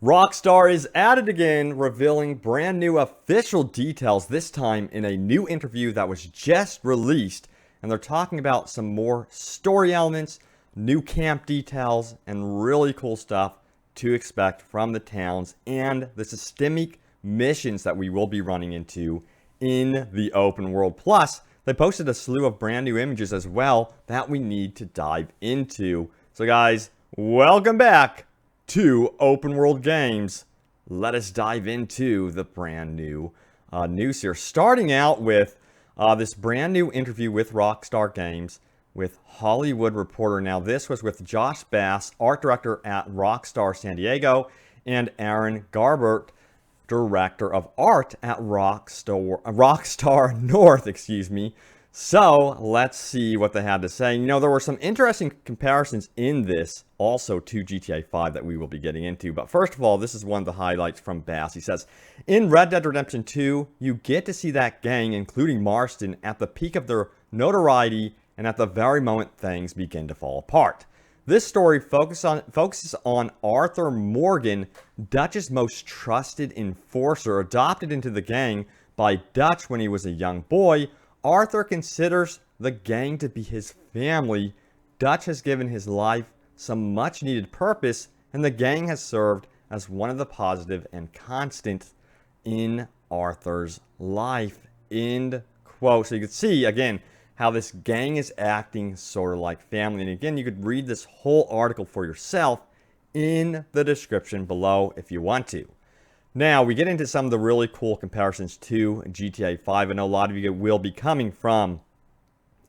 Rockstar is at it again, revealing brand new official details, this time in a new interview that was just released. And they're talking about some more story elements, new camp details, and really cool stuff to expect from the towns and the systemic missions that we will be running into in the open world. Plus, they posted a slew of brand new images as well that we need to dive into. So guys, welcome back to Open World Games. Let us dive into the brand new news here. Starting out with this brand new interview with Rockstar Games with Hollywood Reporter. Now this was with Josh Bass, art director at Rockstar San Diego, and Aaron Garbert, director of art at Rockstar North, excuse me. So let's see what they had to say. You know, there were some interesting comparisons in this also to GTA 5 that we will be getting into. But first of all, this is one of the highlights from Bass. He says, in Red Dead Redemption 2, you get to see that gang, including Marston, at the peak of their notoriety and at the very moment things begin to fall apart. This story focuses on Arthur Morgan, Dutch's most trusted enforcer, adopted into the gang by Dutch when he was a young boy. Arthur considers the gang to be his family. Dutch has given his life some much needed purpose, and the gang has served as one of the positive and constant in Arthur's life. End quote. So you can see, again, how this gang is acting sort of like family. And again, you could read this whole article for yourself in the description below if you want to. Now, we get into some of the really cool comparisons to GTA 5. I know a lot of you will be coming from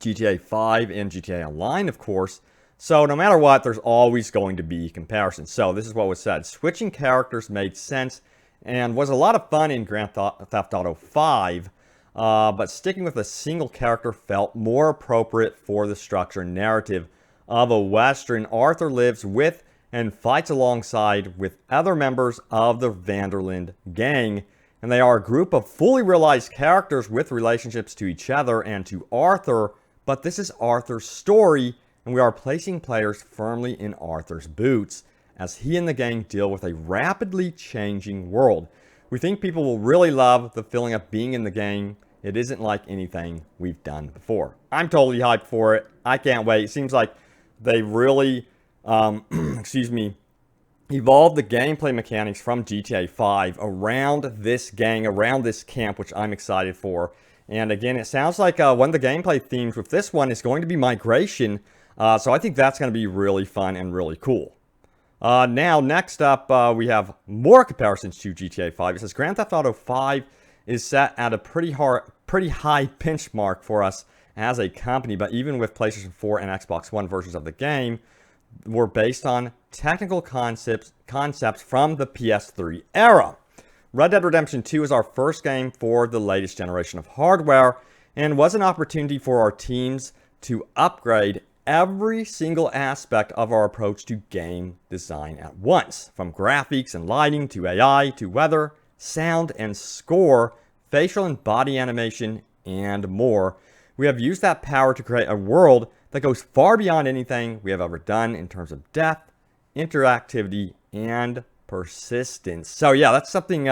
GTA 5 and GTA Online, of course. So, no matter what, there's always going to be comparisons. So, this is what was said. Switching characters made sense and was a lot of fun in Grand Theft Auto 5. But sticking with a single character felt more appropriate for the structure and narrative of a Western. Arthur lives with and fights alongside with other members of the Vanderland gang. And they are a group of fully realized characters with relationships to each other and to Arthur. But this is Arthur's story, and we are placing players firmly in Arthur's boots as he and the gang deal with a rapidly changing world. We think people will really love the feeling of being in the gang. It isn't like anything we've done before. I'm totally hyped for it. I can't wait. It seems like they really evolved the gameplay mechanics from GTA 5 around this gang, around this camp, which I'm excited for. And again, it sounds like one of the gameplay themes with this one is going to be migration. So I think that's going to be really fun and really cool. Now, next up, we have more comparisons to GTA 5. It says Grand Theft Auto 5 is set at a pretty high benchmark for us as a company, but even with PlayStation 4 and Xbox One versions of the game, were based on technical concepts from the PS3 era. Red Dead Redemption 2 is our first game for the latest generation of hardware and was an opportunity for our teams to upgrade every single aspect of our approach to game design at once, from graphics and lighting to AI to weather, sound and score, facial and body animation, and more. We have used that power to create a world that goes far beyond anything we have ever done in terms of depth, interactivity, and persistence. So yeah, that's something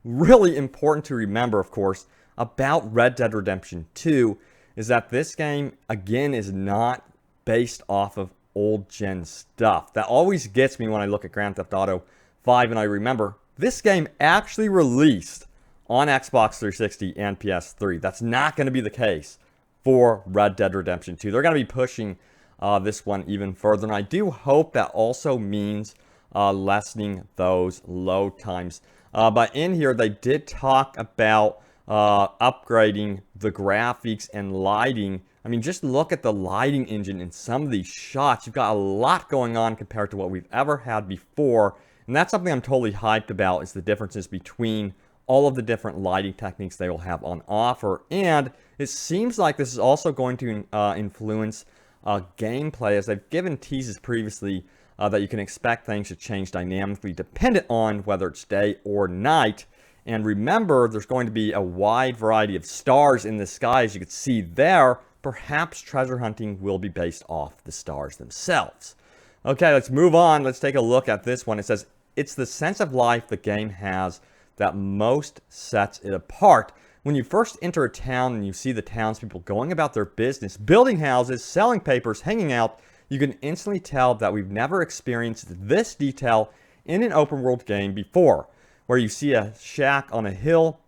really important to remember, of course, about Red Dead Redemption 2, is that this game, again, is not based off of old gen stuff. That always gets me when I look at Grand Theft Auto 5 and I remember this game actually released on Xbox 360 and PS3. That's not going to be the case for Red Dead Redemption 2. They're going to be pushing this one even further, and I do hope that also means lessening those load times. But in here, they did talk about upgrading the graphics and lighting. I mean, just look at the lighting engine in some of these shots. You've got a lot going on compared to what we've ever had before, and that's something I'm totally hyped about, is the differences between all of the different lighting techniques they will have on offer. And it seems like this is also going to influence gameplay, as they've given teases previously that you can expect things to change dynamically dependent on whether it's day or night. And remember, there's going to be a wide variety of stars in the sky, as you can see there. Perhaps treasure hunting will be based off the stars themselves. Okay, let's move on. Let's take a look at this one. It says, it's the sense of life the game has that most sets it apart. When you first enter a town and you see the townspeople going about their business, building houses, selling papers, hanging out, you can instantly tell that we've never experienced this detail in an open world game before, where you see a shack on a hill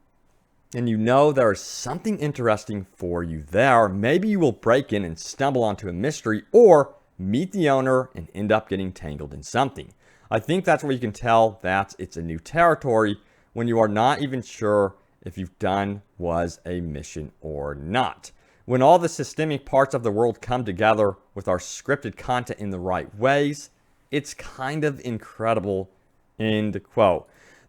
and you know there is something interesting for you there. Maybe you will break in and stumble onto a mystery, or meet the owner and end up getting tangled in something. I think that's where you can tell that it's a new territory, when you are not even sure if you've done was a mission or not. When all the systemic parts of the world come together with our scripted content in the right ways, it's kind of incredible, end quote.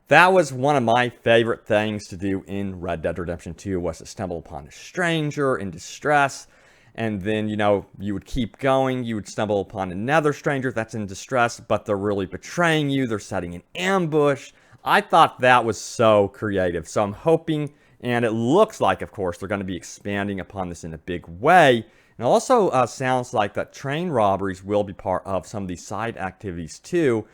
That was one of my favorite things to do in Red Dead Redemption 2, was to stumble upon a stranger in distress, and then, you know, you would keep going, you would stumble upon another stranger that's in distress, but they're really betraying you, they're setting an ambush. I thought that was so creative, so I'm hoping, and it looks like, of course, they're going to be expanding upon this in a big way. And it also sounds like that train robberies will be part of some of these side activities too.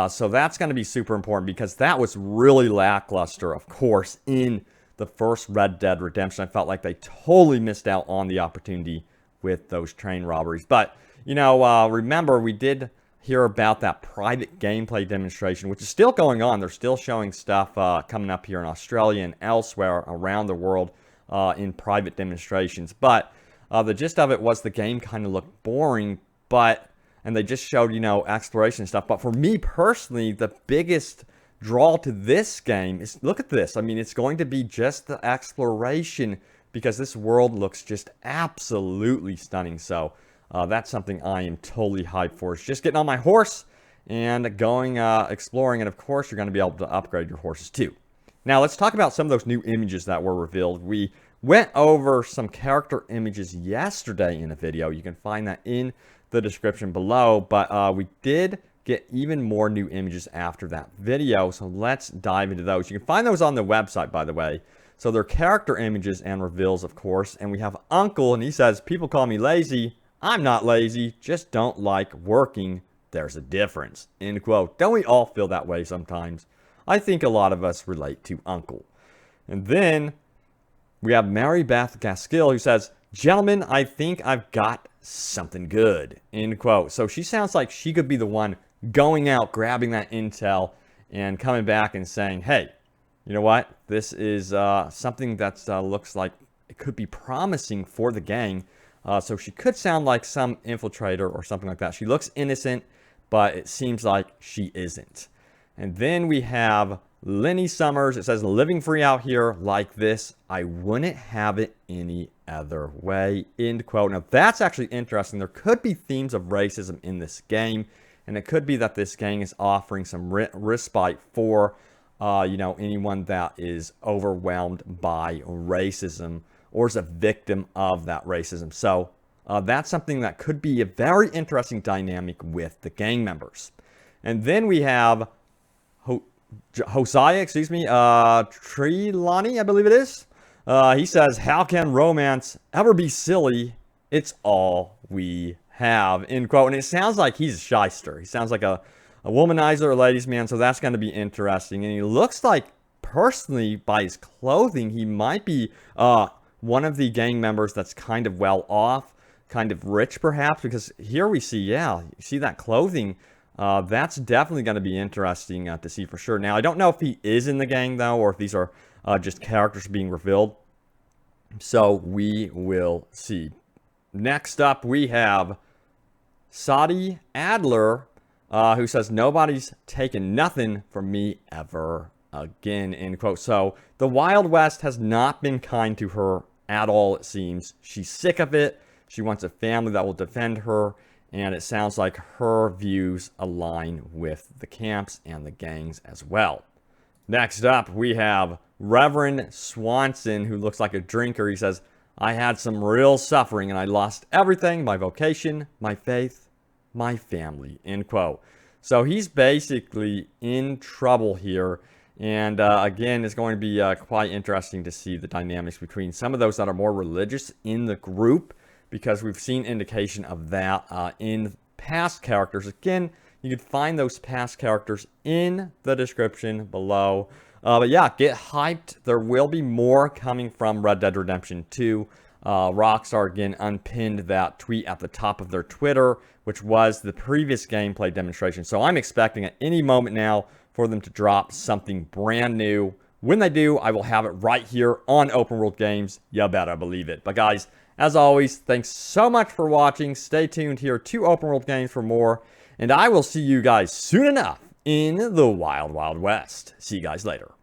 So that's going to be super important, because that was really lackluster, of course, in the first Red Dead Redemption. I felt like they totally missed out on the opportunity with those train robberies. But, you know, remember, we did hear about that private gameplay demonstration, which is still going on. They're still showing stuff coming up here in Australia and elsewhere around the world in private demonstrations. But the gist of it was the game kind of looked boring, and they just showed, you know, exploration and stuff. But for me personally, the biggest draw to this game is, look at this. I mean, it's going to be just the exploration, because this world looks just absolutely stunning. So that's something I am totally hyped for. It's just getting on my horse and going exploring. And of course, you're going to be able to upgrade your horses too. Now, let's talk about some of those new images that were revealed. We went over some character images yesterday in a video. You can find that in the description below. But we did get even more new images after that video. So let's dive into those. You can find those on the website, by the way. So they're character images and reveals, of course. And we have Uncle, and he says, "People call me lazy. I'm not lazy, just don't like working. There's a difference," end quote. Don't we all feel that way sometimes? I think a lot of us relate to Uncle. And then we have Mary Beth Gaskill, who says, "Gentlemen, I think I've got something good," end quote. So she sounds like she could be the one going out, grabbing that intel, and coming back and saying, "Hey, you know what? This is something that looks like it could be promising for the gang." So she could sound like some infiltrator or something like that. She looks innocent, but it seems like she isn't. And then we have Lenny Summers. It says, "Living free out here like this, I wouldn't have it any other way," end quote. Now, that's actually interesting. There could be themes of racism in this game, and it could be that this gang is offering some respite for, you know, anyone that is overwhelmed by racism or is a victim of that racism. So that's something that could be a very interesting dynamic with the gang members. And then we have Hosea, Trilani, I believe it is. He says, "How can romance ever be silly? It's all we have," end quote. And it sounds like he's a shyster. He sounds like a womanizer, a ladies' man. So that's going to be interesting. And he looks like, personally, by his clothing, he might be one of the gang members that's kind of well off, kind of rich perhaps, because here we see, yeah, you see that clothing. That's definitely going to be interesting to see for sure. Now, I don't know if he is in the gang, though, or if these are just characters being revealed. So we will see. Next up, we have Sadi Adler, who says, "Nobody's taken nothing from me ever again," end quote. So the Wild West has not been kind to her at all, it seems. She's sick of it. She wants a family that will defend her. And it sounds like her views align with the camps and the gangs as well. Next up, we have Reverend Swanson, who looks like a drinker. He says, "I had some real suffering and I lost everything, my vocation, my faith, my family," end quote. So he's basically in trouble here. And again, it's going to be quite interesting to see the dynamics between some of those that are more religious in the group, because we've seen indication of that in past characters. Again, You can find those past characters in the description below. But yeah, get hyped. There will be more coming from Red Dead Redemption 2. Rockstar again unpinned that tweet at the top of their Twitter, which was the previous gameplay demonstration. So I'm expecting at any moment now for them to drop something brand new. When they do, I will have it right here on Open World Games. You better believe it. But guys, as always, thanks so much for watching. Stay tuned here to Open World Games for more. And I will see you guys soon enough in the Wild Wild West. See you guys later.